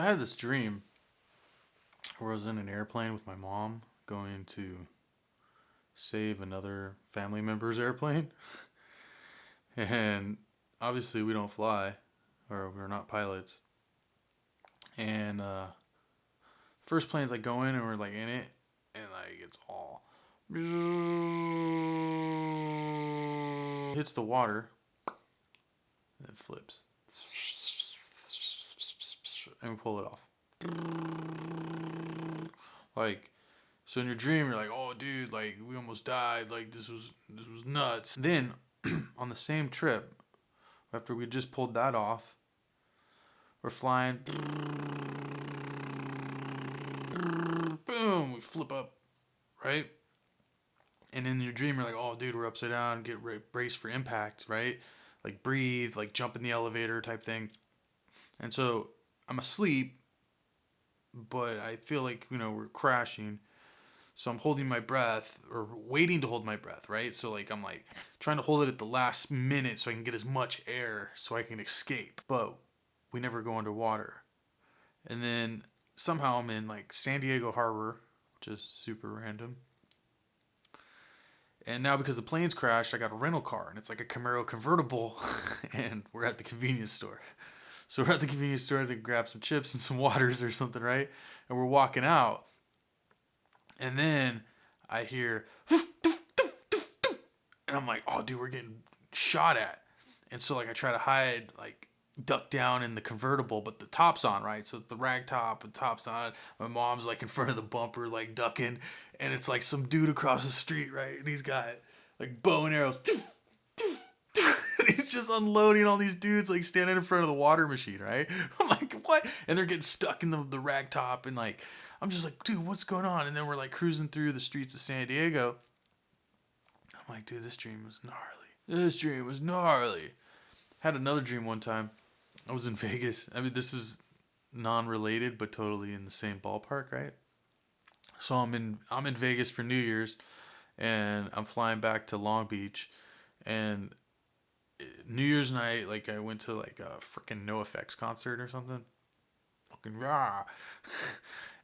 I had this dream where I was in an airplane with my mom going to save another family member's airplane. And obviously we don't fly, or we're not pilots. And first plane's like going and we're like in it, and like it's all hits the water and it flips. And we pull it off. Like, so in your dream you're like, oh dude, like we almost died, like this was nuts. Then on the same trip, after we just pulled that off, we're flying, boom, we flip up, right? And in your dream you're like, oh dude, we're upside down, get braced for impact, right? Like breathe, like jump in the elevator type thing. And so I'm asleep, but I feel like, we're crashing. So I'm holding my breath, or waiting to hold my breath, right? So like I'm like trying to hold it at the last minute so I can get as much air so I can escape. But we never go underwater. And then somehow I'm in like San Diego Harbor, which is super random. And now because the plane's crashed, I got a rental car, and it's like a Camaro convertible, and we're at the convenience store. So we're at the convenience store to grab some chips and some waters or something, right? And we're walking out. And then I hear, and I'm like, oh, dude, we're getting shot at. And so, like, I try to hide, like, duck down in the convertible, but the top's on, right? So it's the rag top, the top's on. My mom's, like, in front of the bumper, like, ducking. And it's, like, some dude across the street, right? And he's got, like, bow and arrows. And he's just unloading all these dudes, like, standing in front of the water machine, right? I'm like, what? And they're getting stuck in the rag top, and, like, I'm just like, dude, what's going on? And then we're, like, cruising through the streets of San Diego. I'm like, dude, this dream was gnarly. Had another dream one time. I was in Vegas. I mean, this is non-related, but totally in the same ballpark, right? So I'm in Vegas for New Year's, and I'm flying back to Long Beach, and New Year's night, like, I went to, like, a freaking NoFX concert or something. Fucking rah.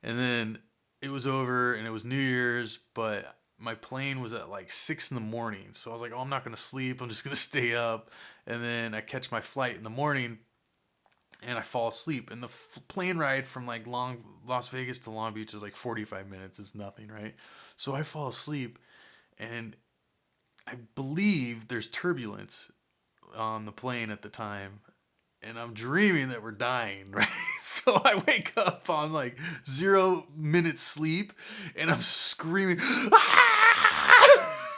And then it was over, and it was New Year's, but my plane was at like 6 in the morning. So I was like, oh, I'm not going to sleep. I'm just going to stay up. And then I catch my flight in the morning, and I fall asleep. And the plane ride from like Las Vegas to Long Beach is like 45 minutes. It's nothing, right? So I fall asleep, and I believe there's turbulence on the plane at the time, and I'm dreaming that we're dying, right? So I wake up on like 0 minutes sleep, and I'm screaming, ah!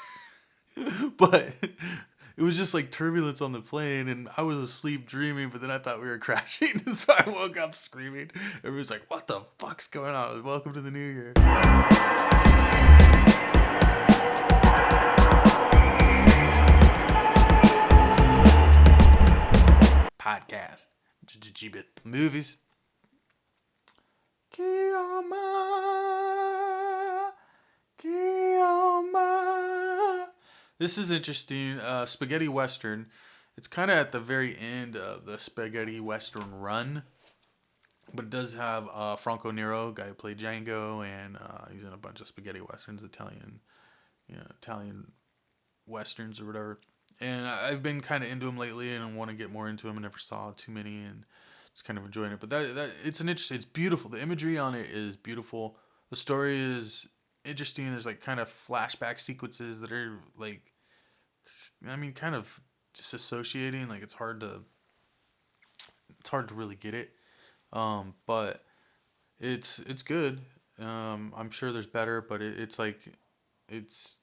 But it was just like turbulence on the plane, and I was asleep dreaming, but then I thought we were crashing, and so I woke up screaming. Everybody's like, what the fuck's going on? Welcome to the new year. Podcast. Jebuth. Movies. Keoma. This is interesting. Spaghetti Western. It's kind of at the very end of the Spaghetti Western run. But it does have Franco Nero, guy who played Django, and he's in a bunch of Spaghetti Westerns, Italian Westerns or whatever. And I've been kind of into him lately, and I want to get more into him. I never saw too many, and just kind of enjoying it. But that it's it's beautiful. The imagery on it is beautiful. The story is interesting. There's like kind of flashback sequences that are like, I mean, kind of disassociating. Like it's hard to really get it. But it's good. I'm sure there's better, but it's just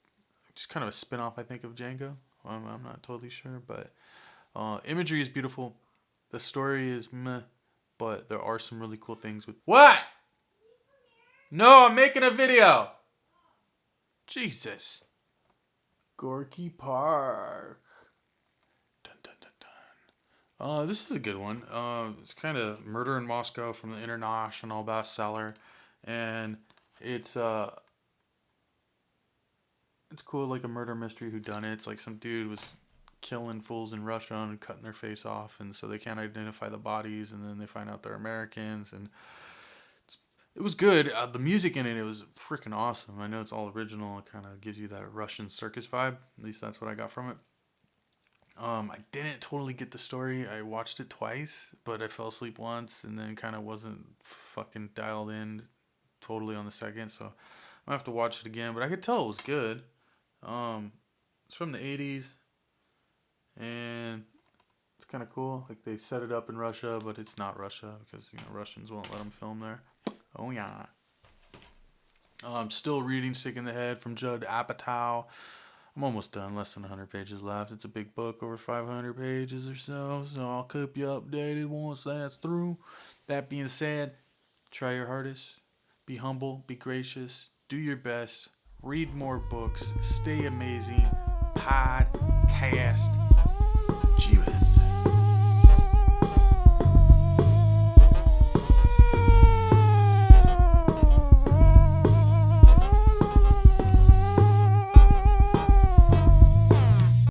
kind of a spin-off, I think, of Django. I'm not totally sure, but imagery is beautiful. The story is meh, but there are some really cool things with... What? No, I'm making a video. Jesus. Gorky Park. Dun, dun, dun, dun. This is a good one. It's kind of Murder in Moscow from the international bestseller, and it's cool, like a murder mystery whodunit. It's like some dude was killing fools in Russia and cutting their face off, and so they can't identify the bodies, and then they find out they're Americans, and it was good. The music in it was freaking awesome. I know it's all original. It kind of gives you that Russian circus vibe. At least that's what I got from it. I didn't totally get the story. I watched it twice, but I fell asleep once and then kind of wasn't fucking dialed in totally on the second. So I have to watch it again. But I could tell it was good. It's from the 80s, and it's kind of cool. Like, they set it up in Russia, but it's not Russia because, you know, Russians won't let them film there. Oh yeah. I'm still reading Sick in the Head from Judd Apatow. I'm almost done, less than 100 pages left. It's a big book, over 500 pages or so I'll keep you updated once that's through. That being said, try your hardest, be humble, be gracious, do your best, read more books, stay amazing, podcast